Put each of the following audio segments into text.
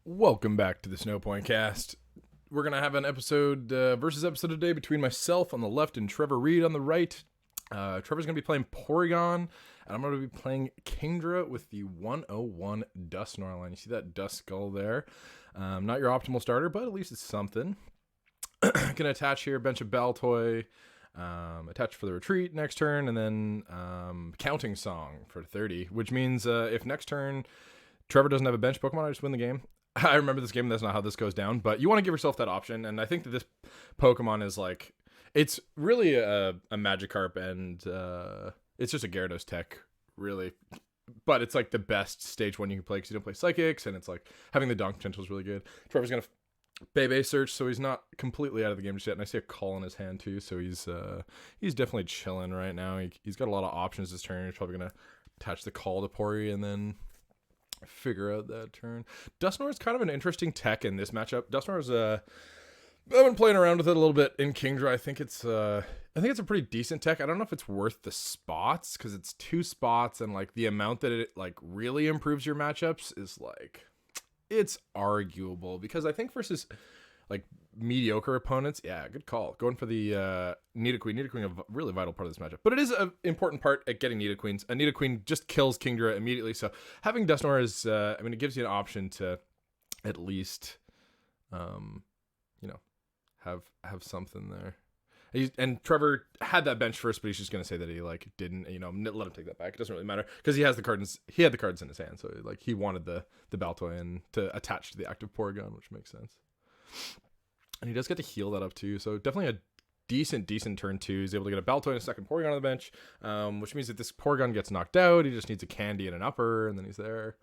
Welcome back to the Snow Point Cast. We're gonna have an episode versus episode today between myself on the left and Trevor Read on the right. Trevor's gonna be playing Porygon, and I'm gonna be playing Kingdra with the 101 Dust Snorlax. You see that dust skull there? Not your optimal starter, but at least it's something. Gonna attach here a bench of Baltoy, attach for the retreat next turn, and then Counting Song for 30, which means if next turn Trevor doesn't have a bench Pokemon, I just win the game. I remember this game. That's not how this goes down, but you want to give yourself that option. And I think that this Pokemon is like, it's really a Magikarp, and it's just a Gyarados tech, really. But it's like the best stage one you can play because you don't play Psychics, and it's like having the Donk potential is really good. Trevor's gonna Bebe search, so he's not completely out of the game just yet. And I see a call in his hand too, so he's definitely chilling right now. He's got a lot of options this turn. He's probably gonna attach the call to Pori and then figure out that turn. Dusknoir is kind of an interesting tech in this matchup. Dusknoir is I've been playing around with it a little bit in Kingdra. I think it's a pretty decent tech. I don't know if it's worth the spots because it's 2 spots, and like the amount that it like really improves your matchups is like, it's arguable, because I think versus like mediocre opponents, yeah, good call. Going for the Nidoqueen. Nidoqueen, a really vital part of this matchup. But it is an important part at getting Nidoqueens. A Nidoqueen just kills Kingdra immediately. So having Dusknoir is, it gives you an option to at least, have something there. And Trevor had that bench first, but he's just gonna say that he like didn't, let him take that back. It doesn't really matter because he had the cards in his hand, so like he wanted the Baltoy and to attach to the active Porygon, which makes sense. And he does get to heal that up too, so definitely a decent turn 2. He's able to get a Baltoy and a second Porygon on the bench, which means that this Porygon gets knocked out. He just needs a Candy and an upper, and then he's there.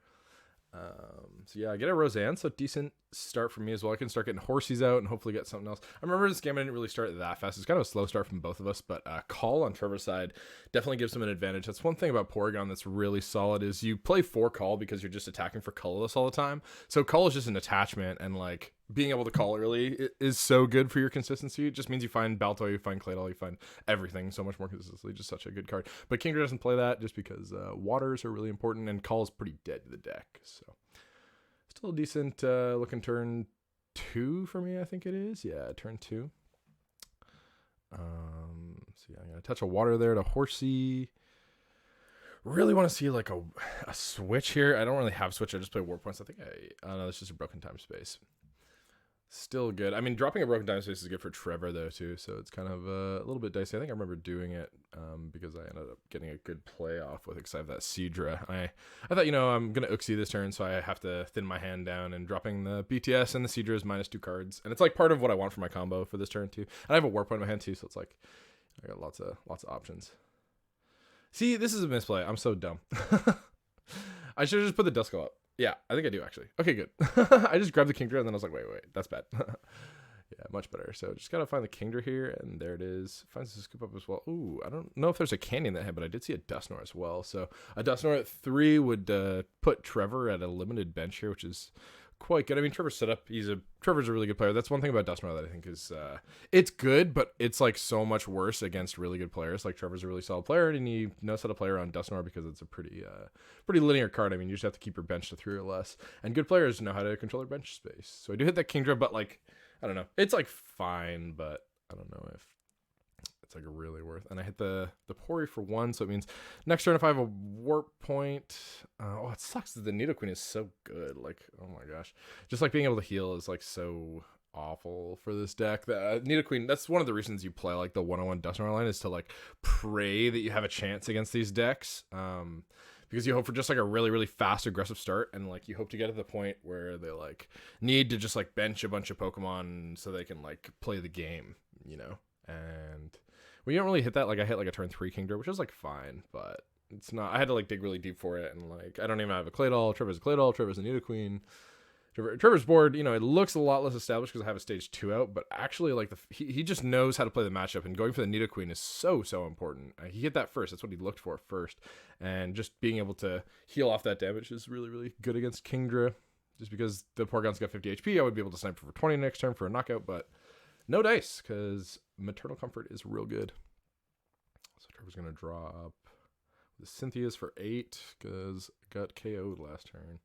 So yeah, I get a Roseanne, so decent start for me as well. I can start getting Horsies out and hopefully get something else. I remember this game I didn't really start that fast. It's kind of a slow start from both of us, but Call on Trevor's side definitely gives him an advantage. That's one thing about Porygon that's really solid, is you play 4 Call because you're just attacking for colorless all the time. So Call is just an attachment, and like being able to call early is so good for your consistency. It just means you find Baltoy, you find Claydol, you find everything so much more consistently. Just such a good card. But Kingdra doesn't play that just because waters are really important, and Call is pretty dead to the deck. So still a decent looking turn 2 for me, I think it is. Yeah, turn 2. So yeah, I'm gonna touch a water there to Horsey. Really want to see like a switch here. I don't really have switch. I just play War Points. I don't know. It's just a broken time space. Still good. Dropping a broken time space is good for Trevor though too, so it's kind of a little bit dicey. I think I remember doing it because I ended up getting a good play off with it because I have that Seadra. I thought, I'm gonna Uxie this turn, so I have to thin my hand down, and dropping the BTS and the Seadra is -2 cards, and it's like part of what I want for my combo for this turn too. And I have a War Point in my hand too, so it's like I got lots of options. See, this is a misplay. I'm so dumb. I should have just put the Duskull up. Yeah, I think I do actually. Okay, good. I just grabbed the Kingdra and then I was like, wait, that's bad. Yeah, much better. So just gotta find the Kingdra here, and there it is. Finds the scoop up as well. Ooh, I don't know if there's a Candy in that head, but I did see a Dusknoir as well. So a Dusknoir at 3 would put Trevor at a limited bench here, which is quite good. Trevor's set up. Trevor's a really good player. That's one thing about Dusknoir that I think is it's good, but it's like so much worse against really good players. Like Trevor's a really solid player, and he knows how to play around Dusknoir because it's a pretty linear card. You just have to keep your bench to 3 or less, and good players know how to control their bench space. So I do hit that Kingdra, but like I don't know, it's like fine, but I don't know if it's like really worth. And I hit the Pori for 1, so it means next turn if I have a Warp Point, it sucks that the Nidoqueen is so good. Like, oh my gosh, just like being able to heal is like so awful for this deck. The Nidoqueen, that's one of the reasons you play like the 101 Dusknoir line, is to like pray that you have a chance against these decks. Because you hope for just like a really fast aggressive start, and like you hope to get to the point where they like need to just like bench a bunch of Pokemon so they can like play the game, and we don't really hit that. Like I hit like a turn 3 Kingdra, which was like fine, but it's not. I had to like dig really deep for it, and like I don't even have a Claydol. Trevor's a Claydol. Trevor's a Nidoqueen. Trevor's board, it looks a lot less established because I have a stage 2 out, but actually like he just knows how to play the matchup, and going for the Nidoqueen is so important. He hit that first. That's what he looked for first, and just being able to heal off that damage is really good against Kingdra. Just because the Porygon's got 50 HP, I would be able to snipe for 20 next turn for a knockout, but no dice because Maternal Comfort is real good. So Trevor's gonna draw up the Cynthia's for 8 because got KO'd last turn.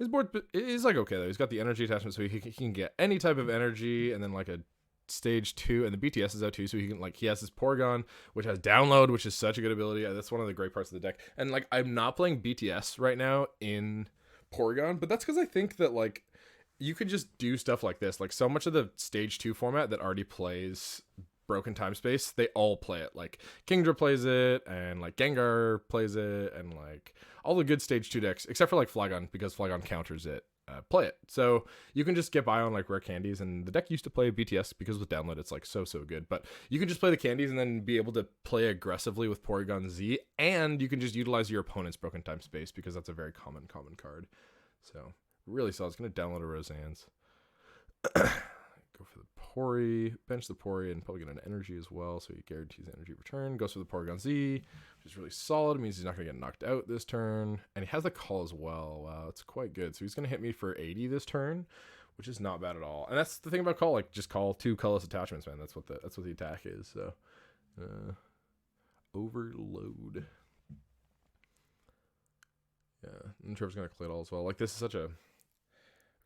His board is like okay though. He's got the energy attachment, so he can get any type of energy, and then like a stage 2, and the BTS is out too, so he can like he has his Porygon, which has download, which is such a good ability. That's one of the great parts of the deck. And like I'm not playing BTS right now in Porygon, but that's because I think that like you could just do stuff like this. Like so much of the stage 2 format that already plays Broken Time Space, they all play it. Like Kingdra plays it, and like Gengar plays it, and like all the good stage 2 decks, except for like Flygon, because Flygon counters it, play it. So you can just get by on like rare candies, and the deck used to play BTS because with download it's like so good. But you can just play the candies and then be able to play aggressively with Porygon Z, and you can just utilize your opponent's Broken Time Space because that's a very common card. So really solid. It's gonna download a Roseanne's. Go for the Pory, bench the Pory, and probably get an energy as well, so he guarantees energy return. Goes for the Porygon Z, which is really solid. It means he's not going to get knocked out this turn. And he has the call as well. Wow, it's quite good. So he's going to hit me for 80 this turn, which is not bad at all. And that's the thing about call, like just call 2 colorless attachments, man. That's what the attack is. So overload. Yeah, and Trevor's going to play it all as well. Like this is such a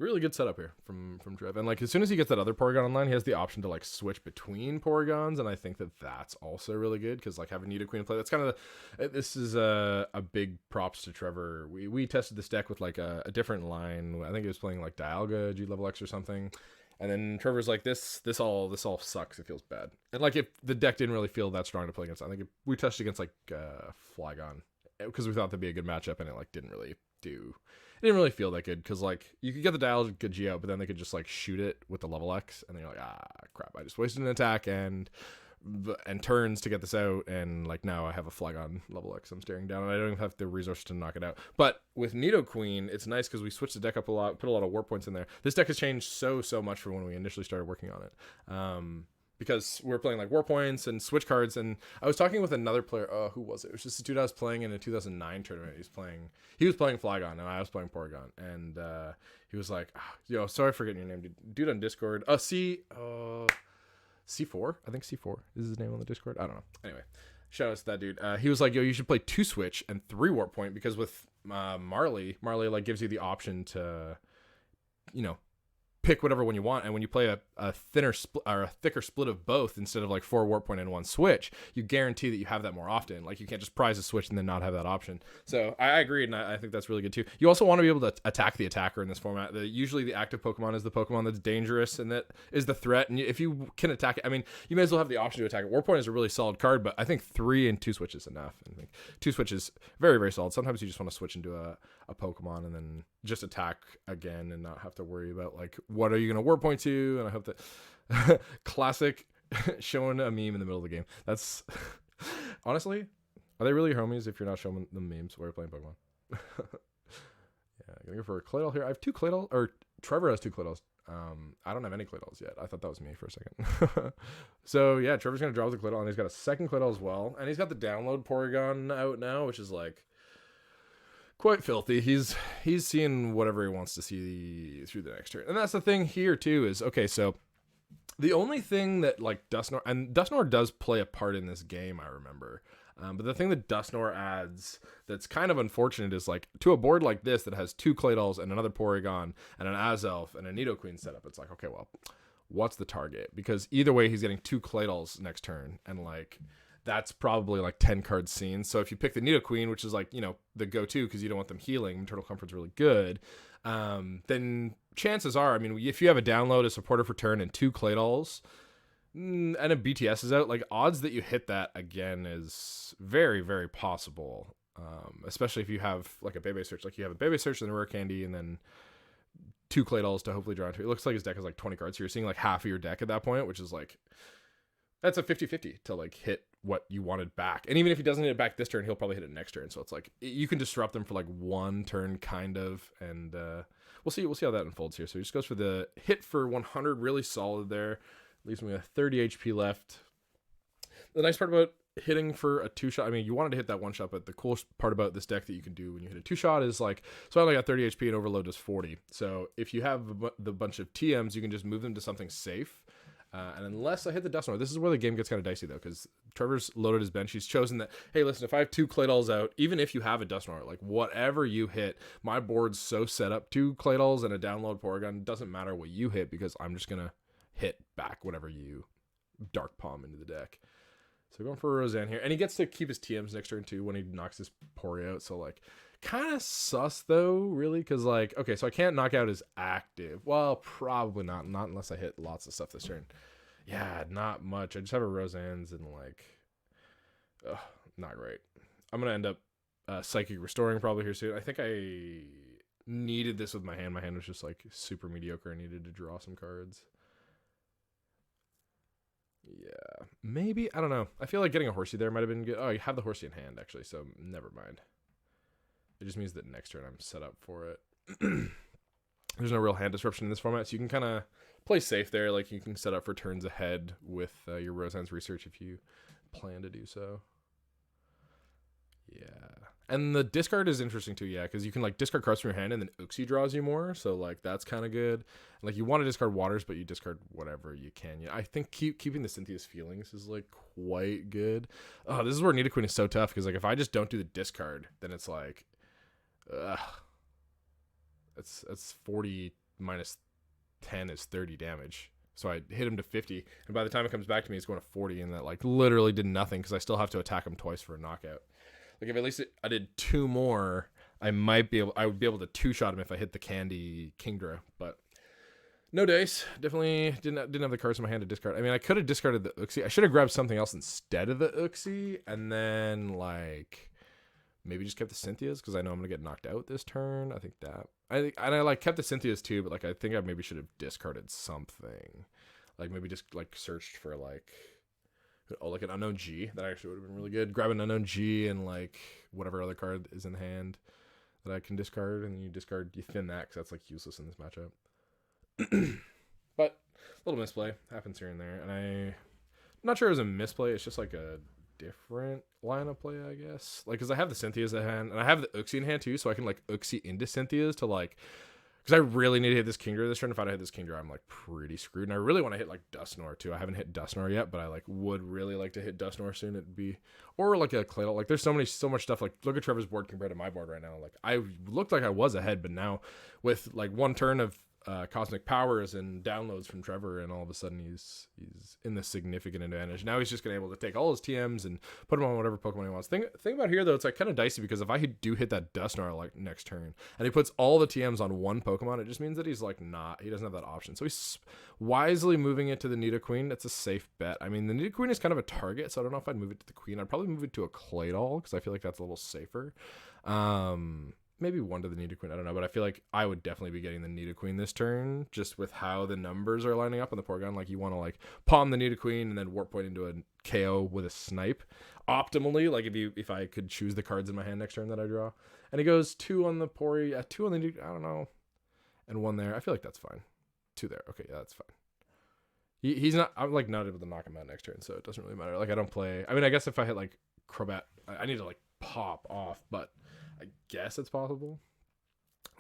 really good setup here from Trev. And like as soon as he gets that other Porygon online, he has the option to like switch between Porygons, and I think that that's also really good because like having Nidoqueen to play, that's kind of this is a big props to Trevor. We tested this deck with like a different line. I think he was playing like Dialga G level X or something, and then Trevor's like this all sucks. It feels bad. And like if the deck didn't really feel that strong to play against, I think we tested against like Flygon because we thought that'd be a good matchup, and it like didn't really feel that good because like you could get the Dialga G out, but then they could just like shoot it with the level X, and then you're like, crap, I just wasted an attack and turns to get this out, and like now I have a Flygon level X I'm staring down, and I don't even have the resources to knock it out. But with Nidoqueen, it's nice because we switched the deck up a lot, put a lot of war points in there. This deck has changed so much from when we initially started working on it. Because we were playing like war points and switch cards, and I was talking with another player. Who was it? It was just a dude I was playing in a 2009 tournament. He was playing Flygon, and I was playing Porygon, and he was like, sorry for forgetting your name, dude on Discord. C4, I think C4 is his name on the Discord. I don't know. Anyway, shout out to that dude. He was like, you should play 2 switch and 3 warp point because with Marley like gives you the option to, pick whatever one you want, and when you play a thinner or a thicker split of both instead of like 4 warp point and 1 switch, you guarantee that you have that more often. Like you can't just prize a switch and then not have that option. So I agree, and I think that's really good too. You also want to be able to attack the attacker in this format. Usually the active Pokemon is the Pokemon that's dangerous and that is the threat, and if you can attack it, I mean, you may as well have the option to attack it. Warp point is a really solid card, but I think 3 and 2 switch is enough. I think 2 switch is very solid. Sometimes you just want to switch into a Pokemon and then just attack again and not have to worry about like what are you going to warp point to. And I hope that classic showing a meme in the middle of the game. That's honestly, are they really homies if you're not showing them memes while you're playing Pokemon? Yeah, I'm gonna go for a Claydol here. I have 2 Claydol, or Trevor has 2 Claydols. I don't have any Claydols yet. I thought that was me for a second. So yeah, Trevor's gonna draw with the Claydol, and he's got a second Claydol as well, and he's got the download Porygon out now, which is like quite filthy. He's seeing whatever he wants to see through the next turn. And that's the thing here too is, okay, so the only thing that like Dusknoir does play a part in this game, I remember. But the thing that Dusknoir adds that's kind of unfortunate is like to a board like this that has 2 Claydols and another Porygon and an Azelf and a Nidoqueen setup, it's like, okay, well, what's the target? Because either way he's getting 2 Claydols next turn, and like that's probably like 10 cards seen. So if you pick the Nidoqueen, which is like, the go-to because you don't want them healing, Maternal Comfort's really good, then chances are, I mean, if you have a download, a supporter for turn, and 2 Claydols, and a BTS is out, like odds that you hit that again is very possible. Especially if you have like a Bebe Search, like you have a Bebe Search and a Rare Candy, and then 2 Claydols to hopefully draw into. It looks like his deck has like 20 cards, so you're seeing like half of your deck at that point, which is like, that's a 50-50 to like hit what you wanted back. And even if he doesn't hit it back this turn, he'll probably hit it next turn. So it's like you can disrupt them for like 1 turn kind of, and we'll see how that unfolds here. So he just goes for the hit for 100, really solid there. Leaves me with 30 HP left. The nice part about hitting for a 2-shot, I mean, you wanted to hit that 1-shot, but the coolest part about this deck that you can do when you hit a 2-shot is like, so I only got 30 HP and Overload does 40. So if you have the bunch of TMs, you can just move them to something safe. And unless I hit the Dusknoir, this is where the game gets kind of dicey, though, because Trevor's loaded his bench. He's chosen that, hey, listen, if I have 2 Claydolls out, even if you have a Dusknoir, like, whatever you hit, my board's so set up, 2 Claydolls and a download Porygon, doesn't matter what you hit, because I'm just going to hit back whatever you Dark Palm into the deck. So going for a Roseanne here. And he gets to keep his TMs next turn, too, when he knocks his Pori out. So, like, kind of sus, though, really, because, like, okay, so I can't knock out his active. Well, probably not unless I hit lots of stuff this turn. Yeah, not much. I just have a Roseanne's and, like, not great. I'm going to end up Psychic Restoring probably here soon. I think I needed this with my hand. My hand was just, like, super mediocre. I needed to draw some cards. Yeah, maybe. I don't know. I feel like getting a Horsey there might have been good. Oh, I have the Horsey in hand, actually, so never mind. It just means that next turn I'm set up for it. There's no real hand disruption in this format, so you can kind of play safe there. Like, you can set up for turns ahead with your Roseanne's Research if you plan to do so. Yeah. And the discard is interesting too, yeah, because you can, like, discard cards from your hand and then Uxie draws you more, so, like, that's kind of good. Like, you want to discard Waters, but you discard whatever you can. Yeah, I think keeping the Cynthia's Feelings is, like, quite good. Oh, this is where Nidoqueen is so tough, because, like, if I just don't do the discard, then it's like, it's 40 minus 10 is 30 damage. So I hit him to 50, and by the time it comes back to me, it's going to 40, and that, like, literally did nothing, because I still have to attack him twice for a knockout. Like, if at least I did 2 more, I would be able to 2-shot him if I hit the Candy Kingdra, but no dice. Definitely didn't have the cards in my hand to discard. I mean, I could have discarded the Uxie. I should have grabbed something else instead of the Uxie, and then, like, maybe just kept the Cynthia's, because I know I'm gonna get knocked out this turn. I think that I like kept the Cynthia's too, but, like, I think I maybe should have discarded something, like maybe just, like, searched for, like, like an Unknown G. That actually would have been really good. Grab an Unknown G and, like, whatever other card is in hand that I can discard, and you thin that, because that's, like, useless in this matchup. But a little misplay happens here and there, and I'm not sure it was a misplay. It's just, like, a different line of play, I guess. Like, because I have the Cynthia's in hand, and I have the Uxie in hand too, so I can, like, Uxie into Cynthia's to, like, because I really need to hit this Kingdra this turn. If I don't hit this Kingdra, I'm, like, pretty screwed. And I really want to hit, like, Dusknoir too. I haven't hit Dusknoir yet, but I, like, would really like to hit Dusknoir soon. It'd be, or, like, a Claydol. Like, there's so much stuff. Like, look at Trevor's board compared to my board right now. Like, I looked like I was ahead, but now with, like, 1 turn of Cosmic Powers and downloads from Trevor, and all of a sudden he's in the significant advantage. Now he's just gonna be able to take all his TMs and put them on whatever Pokemon he wants. Thing about here, though, it's, like, kind of dicey, because if I do hit that Dusknoir, like, next turn, and he puts all the TMs on one Pokemon, it just means that he's, like, he doesn't have that option. So he's wisely moving it to the Nidoqueen. That's a safe bet. I mean, the Nidoqueen is kind of a target, so I don't know if I'd move it to the Queen. I'd probably move it to a Claydol, because I feel like that's a little safer. Maybe 1 to the Nidoqueen, I don't know, but I feel like I would definitely be getting the Nidoqueen this turn, just with how the numbers are lining up on the Porygon. Like, you want to, like, palm the Nidoqueen and then Warp Point into a KO with a Snipe optimally. Like, if I could choose the cards in my hand next turn that I draw, and he goes 2 on the Pori, 2 on the Nidoqueen, I don't know, and 1 there. I feel like that's fine. 2 there, okay, yeah, that's fine. He's not, I'm, like, not able to knock him out next turn, so it doesn't really matter. Like, I don't play, I mean, I guess if I hit, like, Crobat, I need to, like, pop off, but I guess it's possible.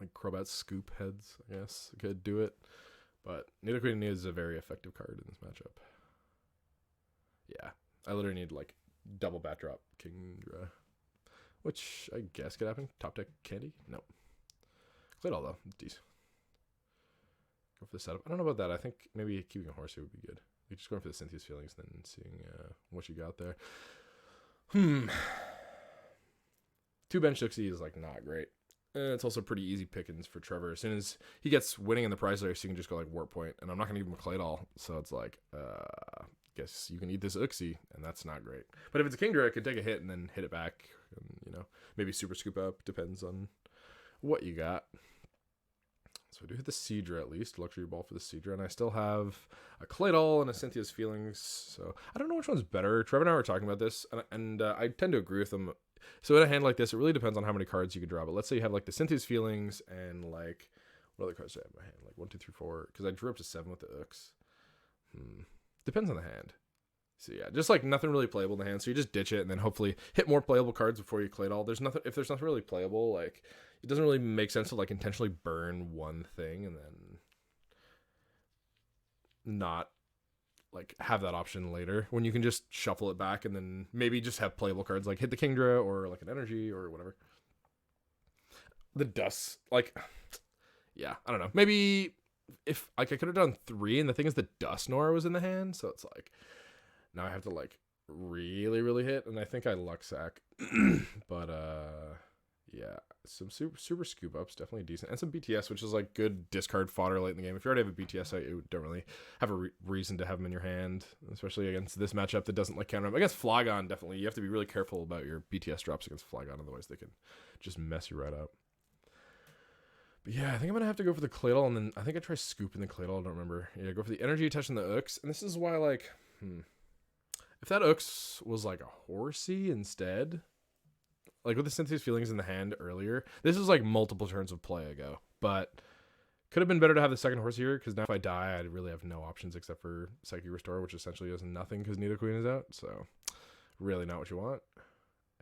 Like, Crobat Scoop Heads, I guess, could do it. But Nidoqueen is a very effective card in this matchup. Yeah, I literally need, like, double bat drop Kingdra, which I guess could happen. Top deck Candy? No. Claydol, though. Jeez. Go for the setup. I don't know about that. I think maybe keeping a Horsey would be good. Like, just going for the Cynthia's Feelings and then seeing what you got there. 2 bench Uxie is, like, not great. It's also pretty easy pickings for Trevor. As soon as he gets winning in the prize race, you can just go, like, Warp Point, and I'm not going to give him a Claydol, so it's like, guess you can eat this Uxie, and that's not great. But if it's a Kingdra, I could take a hit and then hit it back, and, you know, maybe Super Scoop Up, depends on what you got. So I do hit the Seadra at least, Luxury Ball for the Seadra, and I still have a Claydol and a Cynthia's Feelings, so I don't know which one's better. Trevor and I were talking about this, and I tend to agree with them. So in a hand like this, it really depends on how many cards you can draw. But let's say you have, like, the Cynthia's Feelings and, like, what other cards do I have in my hand? Like 1, 2, 3, 4. Because I drew up to 7 with the Ux. Depends on the hand. So yeah, just, like, nothing really playable in the hand. So you just ditch it and then hopefully hit more playable cards before you Claydol. If there's nothing really playable, like, it doesn't really make sense to, like, intentionally burn one thing and then not, like have that option later when you can just shuffle it back and then maybe just have playable cards like hit the Kingdra or like an energy or whatever. The dust, like, yeah, I don't know. Maybe if like I could have done 3, and the thing is the Dust Nora was in the hand, so it's like now I have to like really hit, and I think I luck sack. But yeah, some super scoop ups, definitely decent, and some BTS, which is like good discard fodder late in the game. If you already have a BTS, you don't really have a reason to have them in your hand, especially against this matchup that doesn't like counter them. Against Flygon, definitely you have to be really careful about your BTS drops against Flygon, otherwise they can just mess you right up. But yeah, I think I'm going to have to go for the Claydol, and then I think I try scooping the Claydol, I don't remember. Yeah, go for the energy touch and the Ooks, and this is why, like, if that Ooks was like a Horsey instead, like with the Cynthia's Feelings in the hand earlier, this is like multiple turns of play ago, but could have been better to have the second Horsey here, because now if I die, I really have no options except for Psychic Restore, which essentially does nothing because Nidoqueen is out, so really not what you want.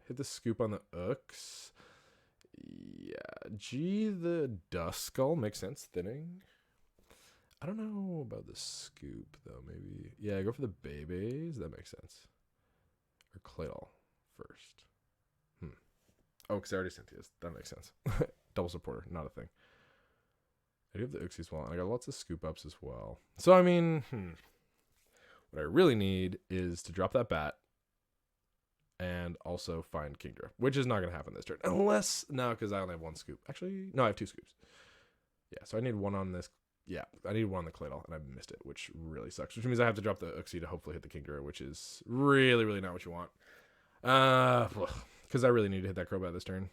Hit the scoop on the Ooks. Yeah, G the Dust Skull makes sense. Thinning. I don't know about the scoop though. Maybe go for the babies. That makes sense. Or Claydol first. Oh, because I already sent these. That makes sense. Double supporter, not a thing. I do have the Uxie as well, and I got lots of scoop ups as well. So I mean, what I really need is to drop that bat. And also find Kingdra, which is not going to happen this turn. Unless, no, because I only have 1 scoop. Actually, no, I have 2 scoops. Yeah, so I need 1 on this. Yeah, I need 1 on the Claydol, and I missed it, which really sucks. Which means I have to drop the Uxie to hopefully hit the Kingdra, which is really not what you want. Because I really need to hit that Crobat this turn.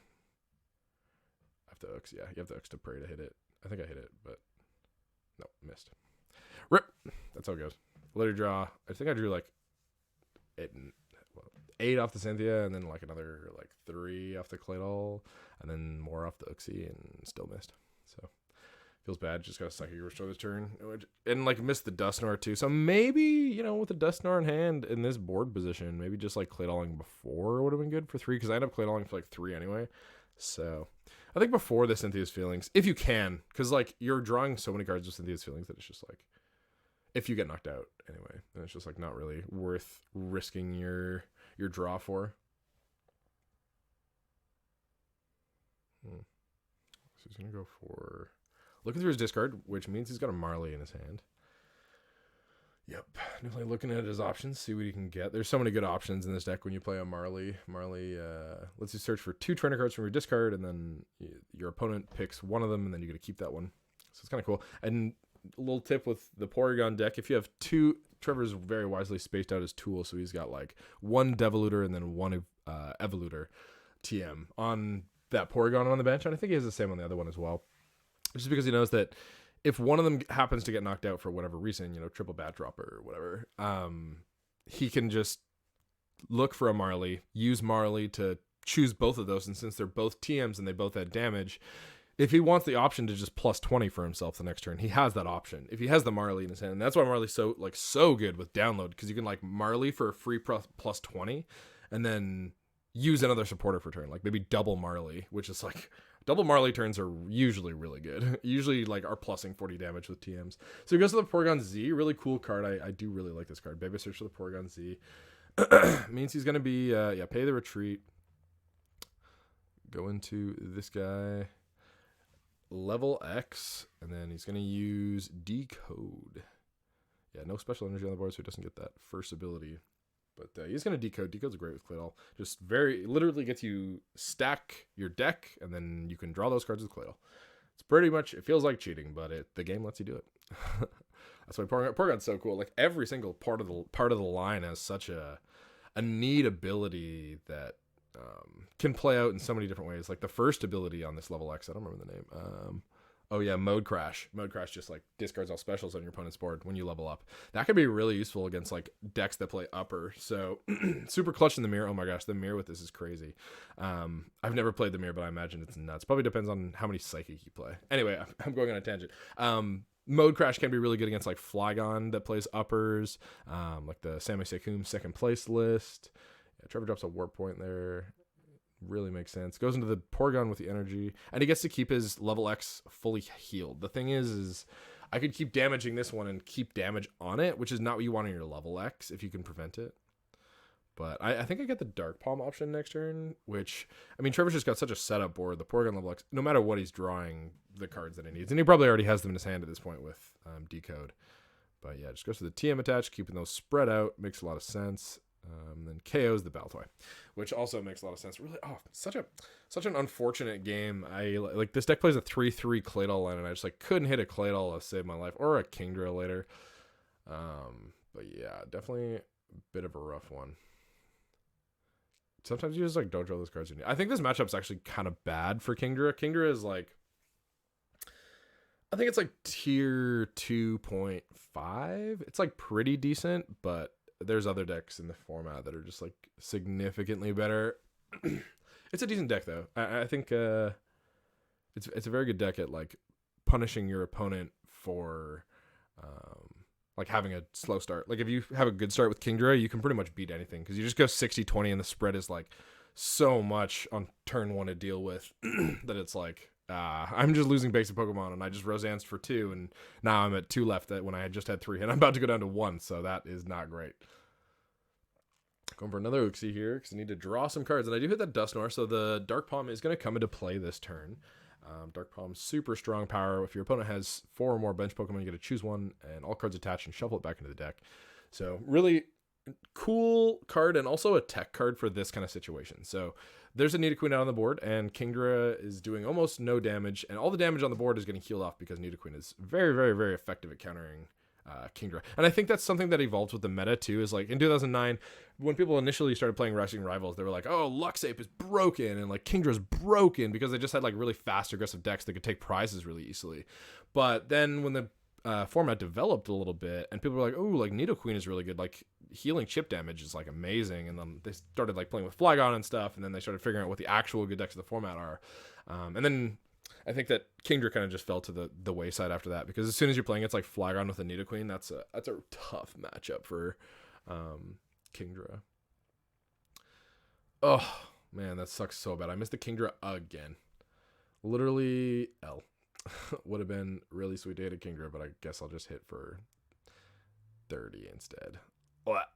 I have to Ux, yeah, you have to Ux to pray to hit it. I think I hit it, but no, missed. Rip! That's how it goes. Let her draw. I think I drew like 8 off the Cynthia, and then like another like 3 off the Claydol, and then more off the Uxie, and still missed. So feels bad. Just got a Psychic Restore this turn, and like missed the Dusknoir too. So maybe with the Dusknoir in hand in this board position, maybe just like Claydoling before would have been good for 3, because I end up Claydoling for like 3 anyway. So I think before the Cynthia's Feelings, if you can, because like you're drawing so many cards with Cynthia's Feelings that it's just like, if you get knocked out anyway, then it's just like not really worth risking your draw for. So he's gonna go for looking through his discard, which means he's got a Marley in his hand. Yep, definitely looking at his options, see what he can get. There's so many good options in this deck when you play a Marley. Marley lets you search for 2 trainer cards from your discard, and then your opponent picks one of them, and then you get to keep that one. So it's kind of cool. And a little tip with the Porygon deck, if you have 2, Trevor's very wisely spaced out his tools, so he's got like 1 Devolutor and then 1 Evolutor TM on that Porygon on the bench, and I think he has the same on the other one as well. Just because he knows that if one of them happens to get knocked out for whatever reason, triple bat dropper or whatever, he can just look for a Marley, use Marley to choose both of those, and since they're both TMs and they both had damage, if he wants the option to just plus 20 for himself the next turn, he has that option. If he has the Marley in his hand, and that's why Marley's so good with download, because you can like Marley for a free plus 20, and then use another supporter for turn, like maybe double Marley, which is like double Marley turns are usually really good. Usually like are plussing 40 damage with TMs. So he goes to the Porygon Z, really cool card. I do really like this card. Baby search for the Porygon Z. Means he's gonna be pay the retreat. Go into this guy. Level X, and then he's going to use Decode. Yeah, no special energy on the board, so he doesn't get that first ability. But he's going to Decode. Decode's great with Claydol. Just literally gets you stack your deck, and then you can draw those cards with Claydol. It's pretty much, it feels like cheating, but the game lets you do it. That's why Porygon's so cool. Like every single part of the line has such a neat ability that can play out in so many different ways. Like the first ability on this level X, I don't remember the name. Mode Crash. Mode Crash just like discards all specials on your opponent's board when you level up. That could be really useful against like decks that play upper. So super clutch in the mirror. Oh my gosh, the mirror with this is crazy. I've never played the mirror, but I imagine it's nuts. Probably depends on how many Psychic you play. Anyway, I'm going on a tangent. Mode Crash can be really good against like Flygon that plays uppers, like the Sammy Sekum second place list. Yeah, Trevor drops a warp point there. Really makes sense. Goes into the Porygon with the energy, and he gets to keep his level X fully healed. The thing is I could keep damaging this one and keep damage on it, which is not what you want on your level X if you can prevent it. But I think I get the Dark Palm option next turn, which, I mean, Trevor's just got such a setup board. The Porygon level X, no matter what, he's drawing the cards that he needs. And he probably already has them in his hand at this point with Decode. But yeah, just goes to the TM attach, keeping those spread out. Makes a lot of sense. Then KOs the Baltoy, which also makes a lot of sense. Really, such an unfortunate game. I like this deck plays a 3/3 Claydol line, and I just like couldn't hit a Claydol to save my life, or a Kingdra later. But yeah, definitely a bit of a rough one. Sometimes you just like don't draw those cards you need. I think this matchup's actually kind of bad for Kingdra. Kingdra is like, I think it's like tier 2.5. It's like pretty decent, but there's other decks in the format that are just like significantly better. It's a decent deck though. I think it's a very good deck at like punishing your opponent for like having a slow start. Like if you have a good start with Kingdra, you can pretty much beat anything because you just go 60-20 and the spread is like so much on turn 1 to deal with that it's like I'm just losing basic Pokemon and I just Roseanne's for 2 and now I'm at 2 left when I had just had 3 and I'm about to go down to 1, so that is not great. Going for another Uxie here because I need to draw some cards, and I do hit that Dusknoir, so the Dark Palm is going to come into play this turn. Dark Palm, super strong power. If your opponent has 4 or more bench Pokemon, you get to choose one and all cards attached and shuffle it back into the deck. So really cool card, and also a tech card for this kind of situation. So there's a Nidoqueen out on the board, and Kingdra is doing almost no damage, and all the damage on the board is getting healed off because Nidoqueen is very, very, very effective at countering Kingdra. And I think that's something that evolved with the meta too, is like in 2009 when people initially started playing Rising Rivals, they were like, oh, Luxape is broken and like Kingdra's broken because they just had like really fast aggressive decks that could take prizes really easily. But then when the format developed a little bit and people were like, oh, like Nidoqueen is really good, like healing chip damage is like amazing, and then they started like playing with Flygon and stuff, and then they started figuring out what the actual good decks of the format are, and then I think that Kingdra kind of just fell to the wayside after that, because as soon as you're playing, it's like Flygon with a Nidoqueen. That's a tough matchup for Kingdra. Oh man, that sucks so bad. I missed the Kingdra again. Literally L. Would have been really sweet to hit a Kingdra, but I guess I'll just hit for 30 instead. What?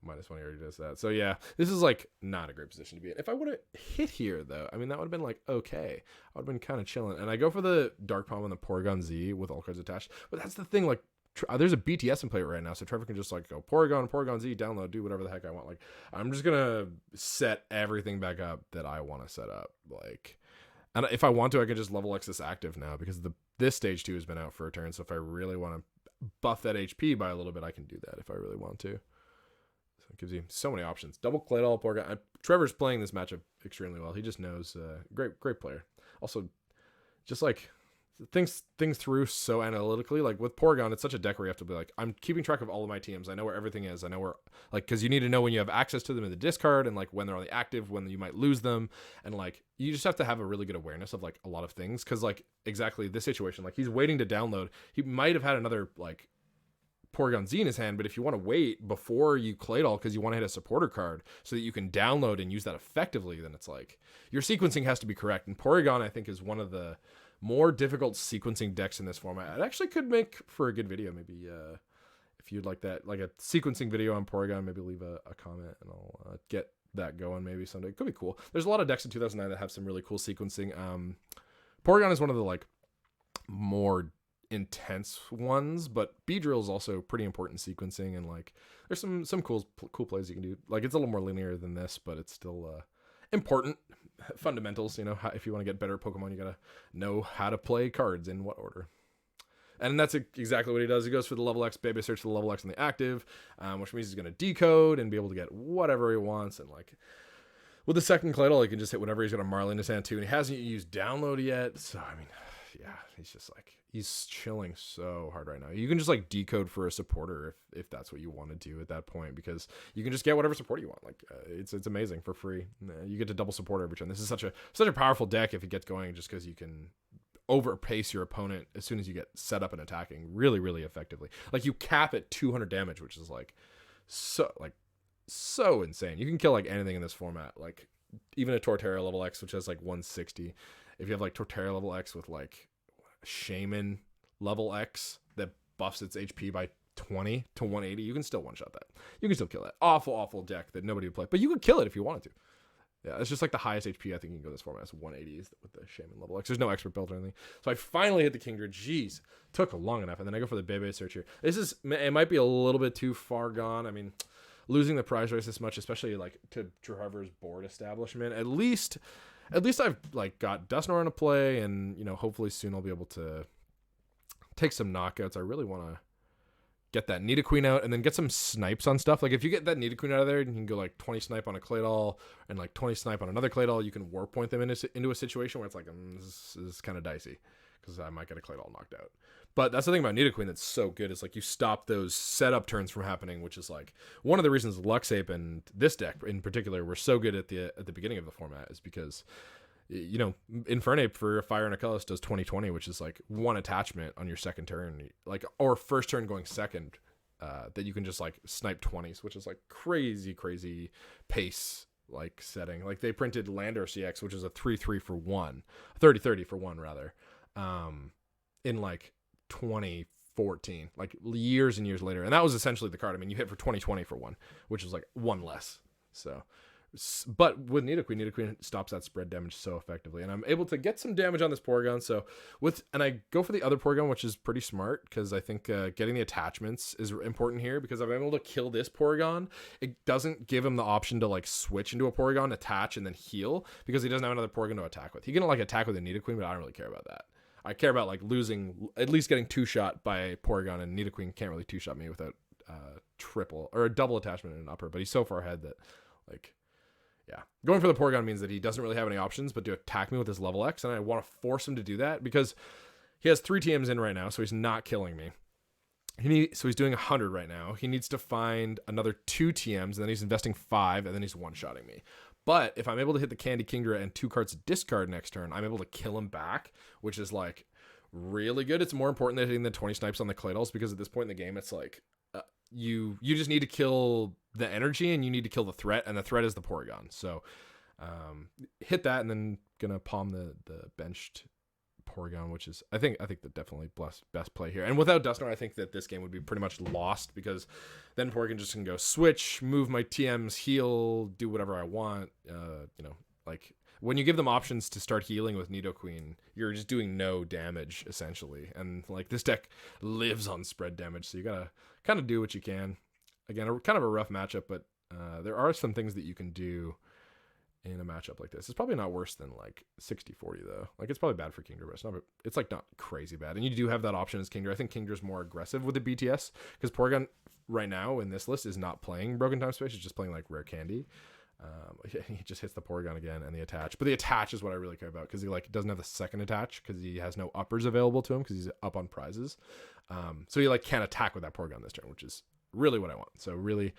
-1 already does that. So yeah, this is like not a great position to be in. If I would have hit here though, I mean, that would have been like okay. I would have been kind of chilling. And I go for the Dark Palm and the Porygon Z with all cards attached. But that's the thing, like there's a BTS in play right now, so Trevor can just like go Porygon Z, download, do whatever the heck I want. Like I'm just gonna set everything back up that I want to set up. Like, and if I want to, I can just level X this active now because this stage 2 has been out for a turn. So if I really want to buff that HP by a little bit, I can do that if I really want to. It gives you so many options. Double Claydol, Porygon. Trevor's playing this matchup extremely well. He just knows. Great player. Also, just like things through so analytically. Like with Porygon, it's such a deck where you have to be like, I'm keeping track of all of my TMs. I know where everything is. I know where, like, because you need to know when you have access to them in the discard, and like when they're on the active, when you might lose them, and like you just have to have a really good awareness of like a lot of things. Because like exactly this situation, like he's waiting to download. He might have had another like Porygon Z in his hand, but if you want to wait before you Claydol because you want to hit a supporter card so that you can download and use that effectively, then it's like your sequencing has to be correct. And Porygon, I think, is one of the more difficult sequencing decks in this format. It actually could make for a good video. Maybe if you'd like that, like a sequencing video on Porygon, maybe leave a comment and I'll get that going maybe someday. It could be cool. There's a lot of decks in 2009 that have some really cool sequencing. Porygon is one of the like more intense ones, but Beedrill is also pretty important sequencing, and like there's some cool plays you can do. Like it's a little more linear than this, but it's still important fundamentals. You know, if you want to get better at Pokemon, you gotta know how to play cards in what order. And that's exactly what he does. He goes for the level X, baby search for the level X on the active, which means he's gonna decode and be able to get whatever he wants. And like with the second Claydol, he can just hit whatever. He's got a Marley in his hand too, and he hasn't used download yet. So I mean, yeah, he's just like, he's chilling so hard right now. You can just like decode for a supporter if that's what you want to do at that point, because you can just get whatever support you want. Like it's amazing for free. You get to double support every turn. This is such a powerful deck if it gets going, just because you can overpace your opponent as soon as you get set up and attacking really, really effectively. Like you cap at 200 damage, which is like so insane. You can kill like anything in this format. Like even a Torterra level X, which has like 160. If you have like Torterra level X with like Shaman level X that buffs its HP by 20 to 180, you can still one-shot that. You can still kill that. Awful deck that nobody would play. But you could kill it if you wanted to. Yeah, it's just like the highest HP I think you can go this format is 180s with the Shaman level X. There's no expert build or anything. So I finally hit the Kingdra. Jeez, took long enough. And then I go for the Bebe search here. It might be a little bit too far gone. I mean, losing the prize race this much, especially like to Trevor's board establishment. At least I've like got Dustnor into play, and you know, hopefully soon I'll be able to take some knockouts. I really want to get that Nidoqueen out and then get some snipes on stuff. Like if you get that Nidoqueen out of there, you can go like 20 snipe on a Claydol and like 20 snipe on another Claydol. You can warp point them into a situation where it's like, this is kind of dicey because I might get a Claydol knocked out. But that's the thing about Nidoqueen that's so good is like you stop those setup turns from happening, which is like one of the reasons Luxape and this deck in particular were so good at the beginning of the format is because, you know, Infernape for a Fire and a Colorless does 20/20, which is like one attachment on your second turn, like, or first turn going second, that you can just like snipe 20s, which is like crazy pace like setting. Like they printed Landor CX, which is a 3/3 for 1, 30/30 for 1 rather, in like 2014, like years and years later, and that was essentially the card. I mean, you hit for 20/20 for 1, which is like 1 less. So. But with Nidoqueen stops that spread damage so effectively, and I'm able to get some damage on this Porygon. So and I go for the other Porygon, which is pretty smart because I think getting the attachments is important here. Because if I'm able to kill this Porygon, it doesn't give him the option to like switch into a Porygon, attach, and then heal because he doesn't have another Porygon to attack with. He can like attack with a Nidoqueen, but I don't really care about that. I care about like losing, at least getting 2-shot by a Porygon, and Nidoqueen can't really 2-shot me without triple or a double attachment and an upper. But he's so far ahead that like. Yeah, going for the Porygon means that he doesn't really have any options but to attack me with his level X, and I want to force him to do that because he has 3 TMs in right now, so he's not killing me. So he's doing 100 right now. He needs to find another 2 TMs, and then he's investing 5, and then he's one-shotting me. But if I'm able to hit the Candy Kingdra and 2 cards discard next turn, I'm able to kill him back, which is like really good. It's more important than hitting the 20 snipes on the Claydols because at this point in the game, it's like you just need to kill the energy and you need to kill the threat, and the threat is the Porygon. So hit that, and then gonna palm the benched Porygon, which is I think the definitely best play here. And without Dustnor, I think that this game would be pretty much lost because then Porygon just can go switch, move my TMs, heal, do whatever I want. You know, like when you give them options to start healing with Nidoqueen, you're just doing no damage essentially. And like this deck lives on spread damage, so you gotta kind of do what you can. Again, kind of a rough matchup, but there are some things that you can do in a matchup like this. It's probably not worse than like 60-40 though. Like it's probably bad for Kingdra, but it's like not crazy bad. And you do have that option as Kingdra. I think Kingdra's more aggressive with the BTS because Porygon right now in this list is not playing Broken Time Space. It's just playing like Rare Candy. He just hits the Porygon again and the attach. But the attach is what I really care about because he like doesn't have the second attach because he has no uppers available to him because he's up on prizes. So he like can't attack with that Porygon this turn, which is really what I want. So really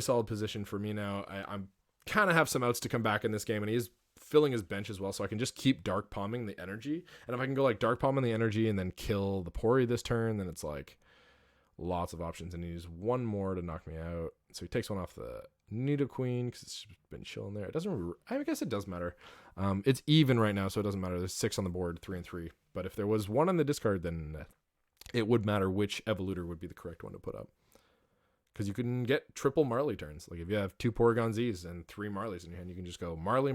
solid position for me now. I'm kind of have some outs to come back in this game, and he is filling his bench as well, so I can just keep Dark Palming the energy. And if I can go like Dark Palm on the energy and then kill the Pori this turn, then it's like lots of options, and he needs one more to knock me out. So he takes one off the Nidoqueen because it's been chilling there. It doesn't, I guess it does matter. It's even right now, so it doesn't matter. There's 6 on the board, 3 and 3. But if there was 1 on the discard, then it would matter which Evolutor would be the correct one to put up. Because you can get triple Marley turns. Like if you have 2 Porygon Z's and 3 Marleys in your hand, you can just go Marley,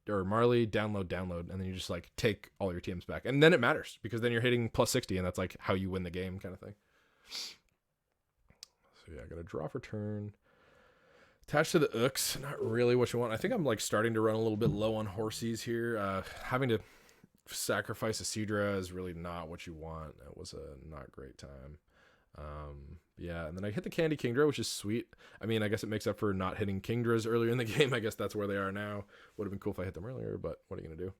or Marley, download, and then you just like take all your TMs back. And then it matters because then you're hitting plus 60, and that's like how you win the game kind of thing. So yeah, I got a draw for turn. Attached to the Ooks, not really what you want. I think I'm like starting to run a little bit low on Horsies here. Having to sacrifice a Seadra is really not what you want. That was a not great time. Yeah, and then I hit the Candy Kingdra, which is sweet. I mean, I guess it makes up for not hitting Kingdras earlier in the game. I guess that's where they are now. Would have been cool if I hit them earlier, but what are you going to do?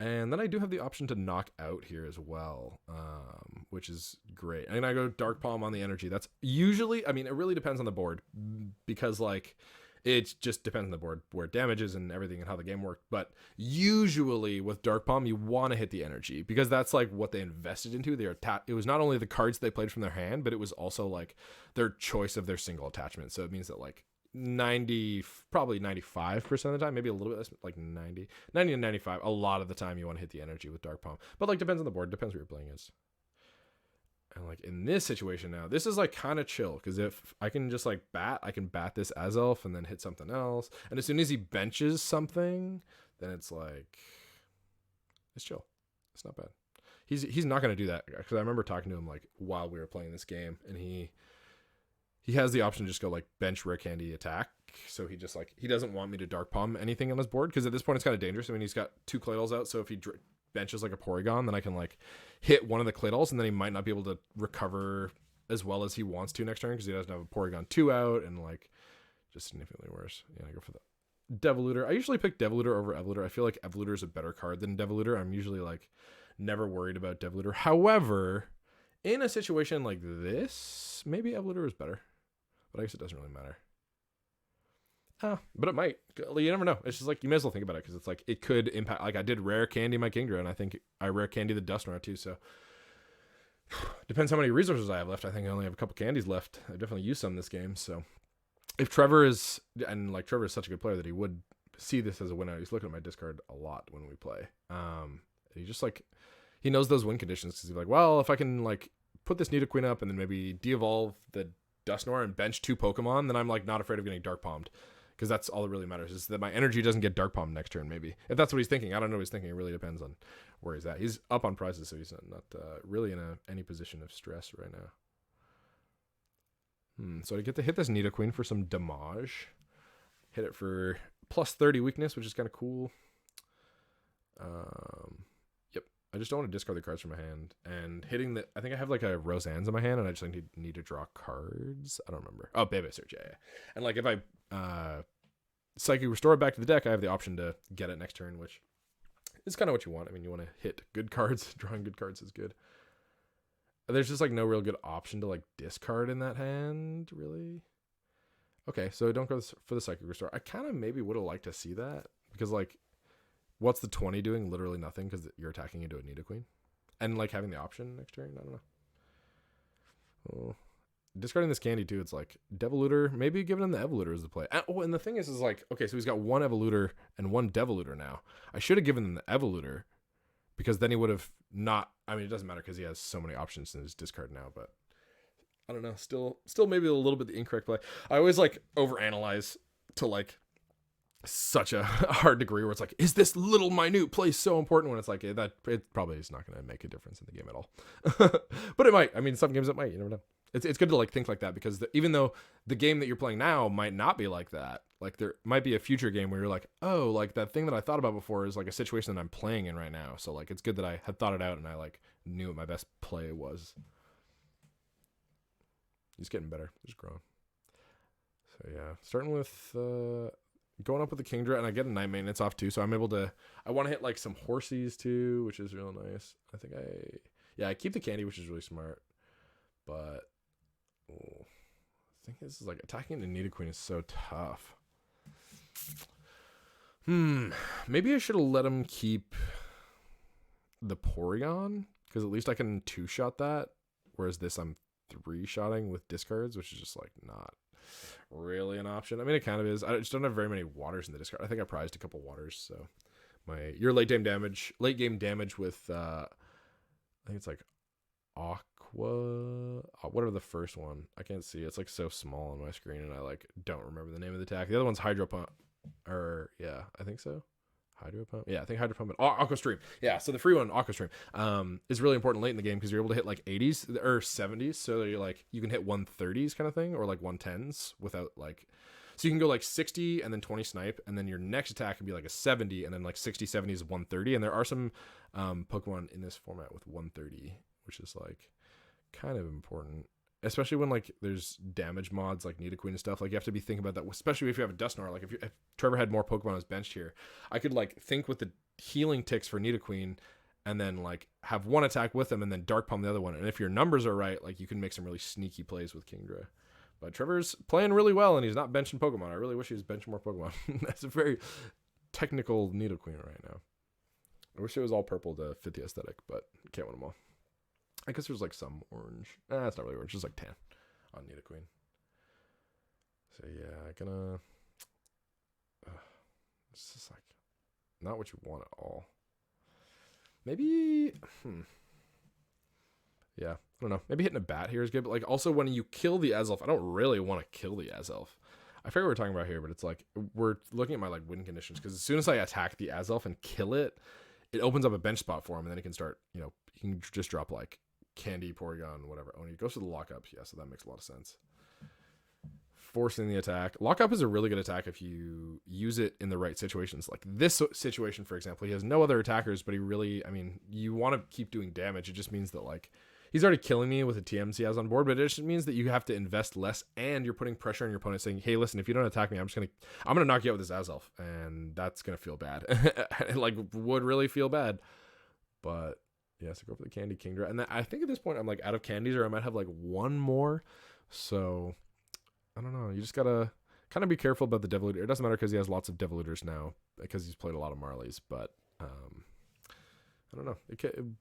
And then I do have the option to knock out here as well, which is great. And I go Dark Palm on the energy. That's usually, I mean, it really depends on the board because, like, it just depends on the board where it damages and everything and how the game worked. But usually with Dark Palm, you want to hit the energy because that's like what they invested into. It was not only the cards they played from their hand, but it was also like their choice of their single attachment. So it means that like probably 95% of the time, maybe a little bit less, like 90 to 95. A lot of the time you want to hit the energy with Dark Palm. But like depends on the board, depends what your playing is. And like in this situation now, this is like kind of chill because if I can just like I can bat this as elf and then hit something else. And as soon as he benches something, then it's like, it's chill. It's not bad. He's not going to do that because I remember talking to him like while we were playing this game, and he has the option to just go like bench rare candy attack. So he just like, he doesn't want me to Dark Palm anything on his board because at this point it's kind of dangerous. I mean, he's got 2 Claydolls out, so if he benches like a Porygon, then I can like hit one of the Claydolls, and then he might not be able to recover as well as he wants to next turn because he doesn't have a Porygon 2 out, and like just significantly worse. Yeah, I go for the Devolutor. I usually pick Devolutor over Evolutor. I feel like Evolutor is a better card than Devolutor. I'm usually like never worried about Devolutor. However, in a situation like this, maybe Evolutor is better, but I guess it doesn't really matter. But it might. You never know. It's just like, you may as well think about it because it's like, it could impact. Like I did rare candy my Kingdra, and I think I rare candy the Dusknoir too. So depends how many resources I have left. I think I only have a couple candies left. I've definitely used some this game. So if Trevor is, and like Trevor is such a good player that he would see this as a win. He's looking at my discard a lot when we play. He just like, he knows those win conditions because he's like, well, if I can like put this Nidoqueen up and then maybe de-evolve the Dusknoir and bench 2 Pokemon, then I'm like not afraid of getting Dark Palmed. Because that's all that really matters, is that my energy doesn't get Dark Palm next turn, maybe. If that's what he's thinking. I don't know what he's thinking. It really depends on where he's at. He's up on prizes, so he's not really in any position of stress right now. So I get to hit this Nidoqueen for some damage. Hit it for plus 30 weakness, which is kind of cool. Yep. I just don't want to discard the cards from my hand. And hitting the... I think I have like a Roseanne's in my hand, and I just like need to draw cards. I don't remember. Oh, Baby Search, yeah. And like if I... Psychic Restore it back to the deck, I have the option to get it next turn, which is kind of what you want. I mean, you want to hit good cards. Drawing good cards is good. There's just like no real good option to like discard in that hand, really. Okay, so don't go for the Psychic Restore. I kind of maybe would have liked to see that because like, what's the 20 doing? Literally nothing because you're attacking into a Nidoqueen. And like having the option next turn, I don't know. Oh. Discarding this candy too, it's like Devolutor, maybe giving him the Evolutor as the play. And the thing is like, okay, so he's got 1 Evolutor and 1 Devolutor now. I should have given him the Evolutor because then he would have not, I mean, it doesn't matter because he has so many options in his discard now, but I don't know, still maybe a little bit the incorrect play. I always like overanalyze to like such a hard degree where it's like, is this little minute play so important, when it's like, that it probably is not going to make a difference in the game at all. But it might. I mean, some games it might, you never know. It's good to like think like that because even though the game that you're playing now might not be like that, like there might be a future game where you're like, oh, like that thing that I thought about before is like a situation that I'm playing in right now. So like, it's good that I had thought it out and I like knew what my best play was. He's getting better. He's growing. So yeah, starting with going up with the Kingdra, and I get a night maintenance off too, so I'm able to. I want to hit like some horsies too, which is real nice. I think I keep the candy, which is really smart, but. I think this is like attacking the Nidoqueen is so tough. Maybe I should have let him keep the Porygon because at least I can 2-shot that. Whereas this I'm 3-shotting with discards, which is just like not really an option. I mean, it kind of is. I just don't have very many waters in the discard. I think I prized a couple waters, so your late game damage with I think it's like whatever the first one, I can't see, it's like so small on my screen and I like don't remember the name of the attack. The other one's Hydro Pump, or yeah, I think so. Hydro Pump, yeah, I think Hydro Pump and Aqua Stream. Yeah, so the free one, Aqua Stream, is really important late in the game because you're able to hit like 80s or 70s, so you're like, you can hit 130s kind of thing, or like 110s without like, so you can go like 60 and then 20 snipe, and then your next attack can be like a 70, and then like 60, 70 is 130, and there are some Pokemon in this format with 130, which is like kind of important, especially when like there's damage mods like Nidoqueen and stuff. Like you have to be thinking about that, especially if you have a Dusknoir. Like if Trevor had more Pokemon on his bench here, I could like think with the healing ticks for Nidoqueen and then like have one attack with them and then Dark Palm the other one. And if your numbers are right, like you can make some really sneaky plays with Kingdra. But Trevor's playing really well and he's not benching Pokemon. I really wish he was benching more Pokemon. That's a very technical Nidoqueen right now. I wish it was all purple to fit the aesthetic, but can't win them all. I guess there's like some orange. It's not really orange, just like tan on Nidoqueen. So yeah, gonna. It's just like not what you want at all. Maybe. Yeah, I don't know. Maybe hitting a bat here is good, but like also when you kill the Azelf, I don't really want to kill the Azelf. I forget what we're talking about here, but it's like we're looking at my like win conditions because as soon as I attack the Azelf and kill it, it opens up a bench spot for him, and then he can start. You know, he can just drop like Candy, Porygon, whatever. Oh, and he goes for the lockup. Yeah, so that makes a lot of sense. Forcing the attack. Lockup is a really good attack if you use it in the right situations. Like this situation, for example, he has no other attackers, but he really, I mean, you want to keep doing damage. It just means that like he's already killing me with the TMs he has on board, but it just means that you have to invest less and you're putting pressure on your opponent saying, hey, listen, if you don't attack me, I'm gonna knock you out with this Azelf, and that's gonna feel bad. Like would really feel bad. But yeah, so go for the Candy Kingdra. And then I think at this point I'm like out of candies, or I might have like one more. So I don't know. You just gotta kind of be careful about the Devoluter. It doesn't matter because he has lots of Devoluters now because he's played a lot of Marlies. But I don't know.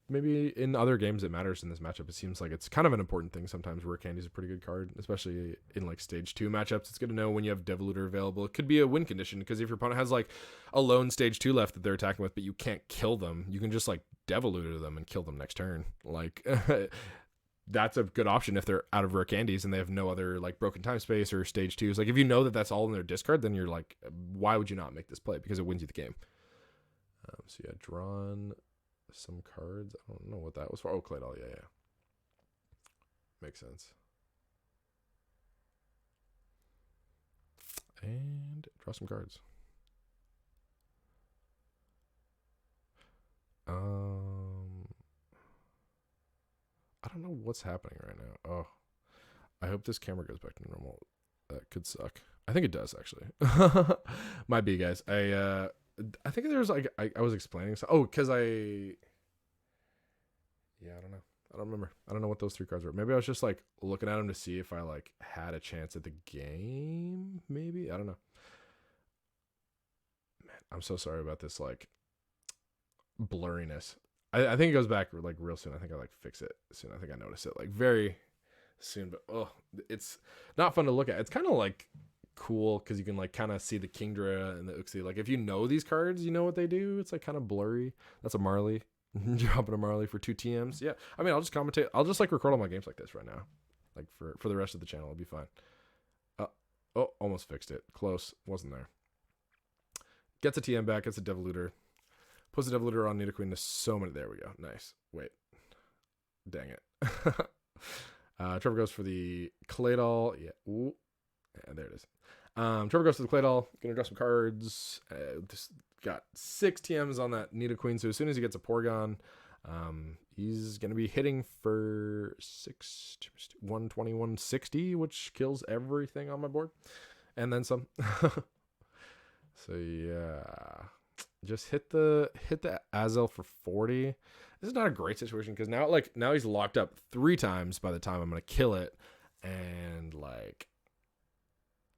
Maybe in other games it matters in this matchup. It seems like it's kind of an important thing sometimes. Rare Candy's a pretty good card, especially in like stage 2 matchups. It's good to know when you have Devoluter available. It could be a win condition because if your opponent has like a lone stage 2 left that they're attacking with, but you can't kill them, you can just like Devoluter them and kill them next turn. Like that's a good option if they're out of rare candies and they have no other like broken time space or stage 2s. Like if you know that that's all in their discard, then you're like, why would you not make this play? Because it wins you the game. So yeah, drawn some cards. I don't know what that was for. Oh, Claydol. Yeah. Makes sense. And draw some cards. I don't know what's happening right now. Oh, I hope this camera goes back to normal. That could suck. I think it does actually. Might be, guys. I think there's like I was explaining so. Oh, because I don't know. I don't remember. I don't know what those 3 cards were. Maybe I was just like looking at them to see if I like had a chance at the game. Maybe I don't know. Man, I'm so sorry about this like blurriness. I think it goes back like real soon. I think I like fix it soon. I think I notice it like very soon. But it's not fun to look at. It's kind of like cool because you can like kind of see the Kingdra and the Uxie. Like if you know these cards, you know what they do. It's like kind of blurry. That's a Marley. Dropping a Marley for 2 TMs. Yeah, I mean I'll just commentate. I'll just like record all my games like this right now, like for the rest of the channel. It'll be fine. Oh, almost fixed it. Close. Wasn't there. Gets a TM back. Gets a Devoluter. Puts the Devoluter on Nidoqueen to so many. There we go. Nice. Wait. Dang it. Trevor goes for the Claydol. Yeah. Ooh. Yeah, there it is. Trevor goes to the Claydol. Gonna draw some cards. Just got 6 TMs on that Nidoqueen. So as soon as he gets a Porygon, he's gonna be hitting for 120, 160, which kills everything on my board, and then some. So yeah, just hit the Azelf for 40. This is not a great situation because now he's locked up 3 times by the time I'm gonna kill it, and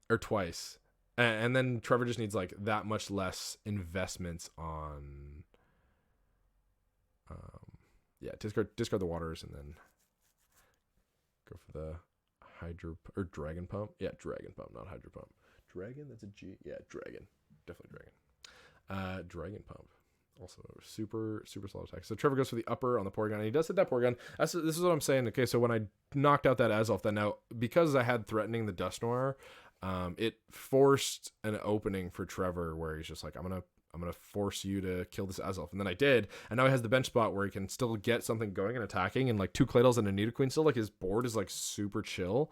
or twice. And then Trevor just needs like that much less investments on discard the waters and then go for the Hydro or Dragon Pump. Yeah, Dragon Pump, not Hydro Pump. Dragon, that's a G. Yeah, Dragon. Definitely Dragon. Dragon Pump. Also super solid attack. So Trevor goes for the upper on the Porygon, and he does hit that Porygon. This is what I'm saying. Okay, so when I knocked out that Azelf, then now because I had threatening the Dusknoir, it forced an opening for Trevor where he's just like, I'm gonna force you to kill this Azelf, and then I did, and now he has the bench spot where he can still get something going and attacking, and like 2 Claydols and a Nidoqueen. Still, like his board is like super chill,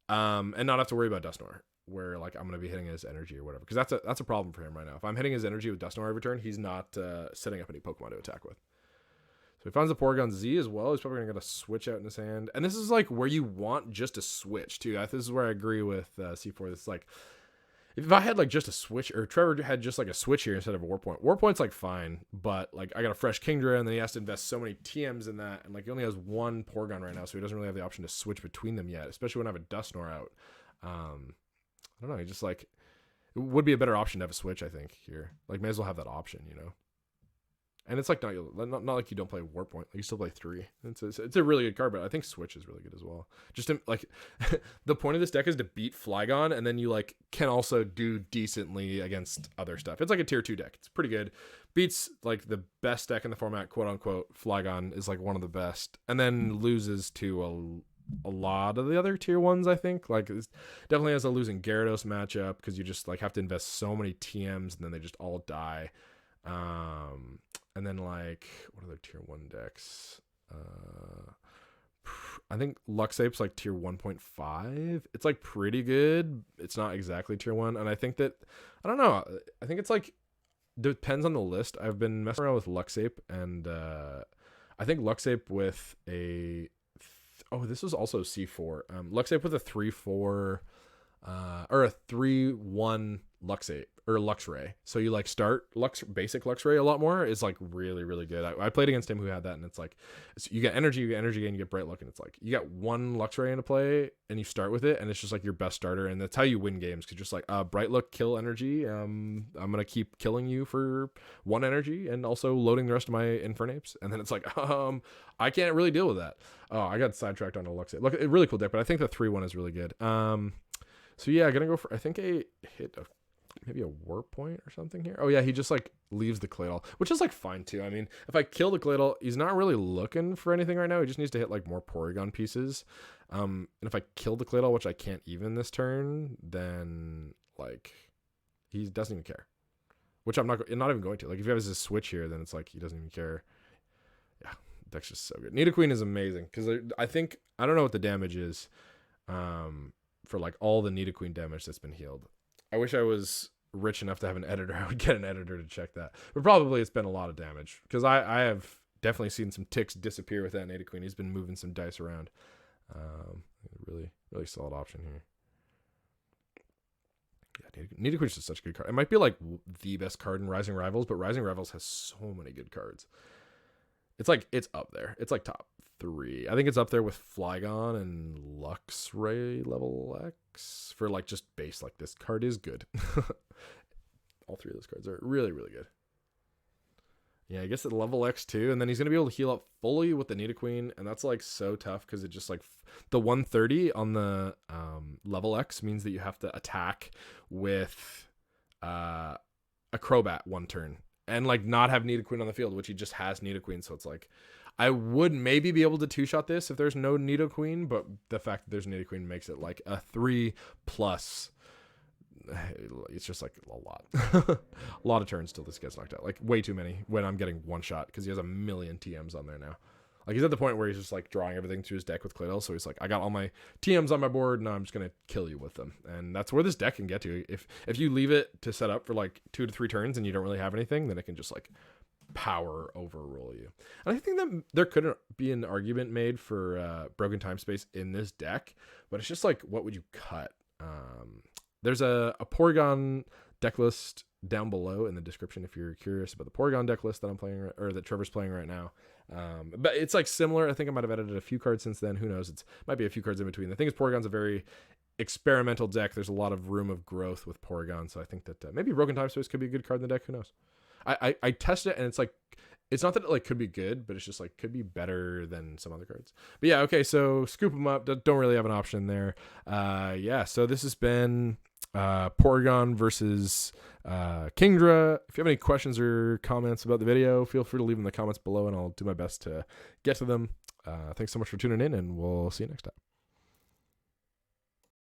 and not have to worry about Dusknoir, where like I'm gonna be hitting his energy or whatever, because that's a problem for him right now. If I'm hitting his energy with Dusknoir every turn, he's not setting up any Pokemon to attack with. So he finds the Porygon Z as well. He's probably going to get a switch out in his hand. And this is like where you want just a switch too. This is where I agree with C4. This is like, if I had like just a switch, or Trevor had just like a switch here instead of a Warpoint. Warpoint's like fine, but like I got a fresh Kingdra, and then he has to invest so many TMs in that. And like he only has 1 Porygon right now, so he doesn't really have the option to switch between them yet, especially when I have a Dusknoir out. I don't know. He just like, it would be a better option to have a switch, I think, here. Like may as well have that option, you know? And it's like not like you don't play Warp Point. Like you still play 3. It's a really good card, but I think Switch is really good as well. Just to, like the point of this deck is to beat Flygon, and then you like can also do decently against other stuff. It's like a tier 2 deck. It's pretty good. Beats like the best deck in the format, quote unquote. Flygon is like one of the best, and then loses to a lot of the other tier 1s. I think like it definitely has a losing Gyarados matchup because you just like have to invest so many TMs, and then they just all die. And then like what other tier 1 decks? I think Luxape's like tier 1.5. It's like pretty good. It's not exactly tier 1, and I think that I don't know. I think it's like depends on the list. I've been messing around with Luxape, and I think Luxape with a this was also C4. Luxape with a 3-4 or a 3-1 Luxape or Luxray. So you like start basic Luxray a lot more is like really, really good. I played against him who had that, and it's like you get energy and you get Bright Luck, and it's like you got one Luxray into play and you start with it, and it's just like your best starter, and that's how you win games. Because just like Bright Luck, kill energy. I'm gonna keep killing you for 1 energy and also loading the rest of my Infernapes, and then it's like I can't really deal with that. Oh, I got sidetracked on a Luxray. Look, a really cool deck, but I think the 3-1 is really good. So yeah, gonna go for I think maybe a Warp Point or something here. Oh yeah, he just like leaves the Claydol, which is like fine too. I mean, if I kill the Claydol, he's not really looking for anything right now. He just needs to hit like more Porygon pieces. And if I kill the Claydol, which I can't even this turn, then like he doesn't even care. Which I'm not even going to. Like if he has his switch here, then it's like he doesn't even care. Yeah, deck's just so good. Nidoqueen is amazing because I don't know what the damage is for like all the Nidoqueen damage that's been healed. I wish I was rich enough to have an editor. I would get an editor to check that. But probably it's been a lot of damage because I have definitely seen some ticks disappear with that Nidoqueen. He's been moving some dice around. Really, really solid option here. Yeah, Nidoqueen's just such a good card. It might be like the best card in Rising Rivals, but Rising Rivals has so many good cards. It's up there. It's like top 3. I think it's up there with Flygon and Luxray level X for like just base. Like this card is good. All 3 of those cards are really, really good. Yeah, I guess at level X too, and then he's gonna be able to heal up fully with the Nidoqueen, and that's like so tough because it just like the 130 on the level X means that you have to attack with a Crobat 1 turn. And like not have Nidoqueen on the field, which he just has Nidoqueen. So it's like, I would maybe be able to 2-shot this if there's no Nidoqueen, but the fact that there's Nidoqueen makes it like a 3+. It's just like a lot, a lot of turns till this gets knocked out. Like way too many when I'm getting 1 shot because he has a million TMs on there now. Like he's at the point where he's just like drawing everything through his deck with Claydol. So he's like, I got all my TMs on my board, and I'm just gonna kill you with them. And that's where this deck can get to. If you leave it to set up for like 2 to 3 turns and you don't really have anything, then it can just like power overrule you. And I think that there could be an argument made for Broken Time Space in this deck, but it's just like, what would you cut? There's a Porygon deck list down below in the description if you're curious about the Porygon deck list that I'm playing or that Trevor's playing right now. But it's like similar. I think I might have edited a few cards since then. Who knows? It might be a few cards in between. The thing is, Porygon's a very experimental deck. There's a lot of room of growth with Porygon, so I think that maybe Broken Time Space could be a good card in the deck. Who knows? I tested it, and it's like, it's not that it like could be good, but it's just like could be better than some other cards. But yeah, okay, so scoop them up. Don't really have an option there. Yeah, so this has been Porygon versus Kingdra. If you have any questions or comments about the video, feel free to leave them in the comments below, and I'll do my best to get to them. Thanks so much for tuning in, and we'll see you next time.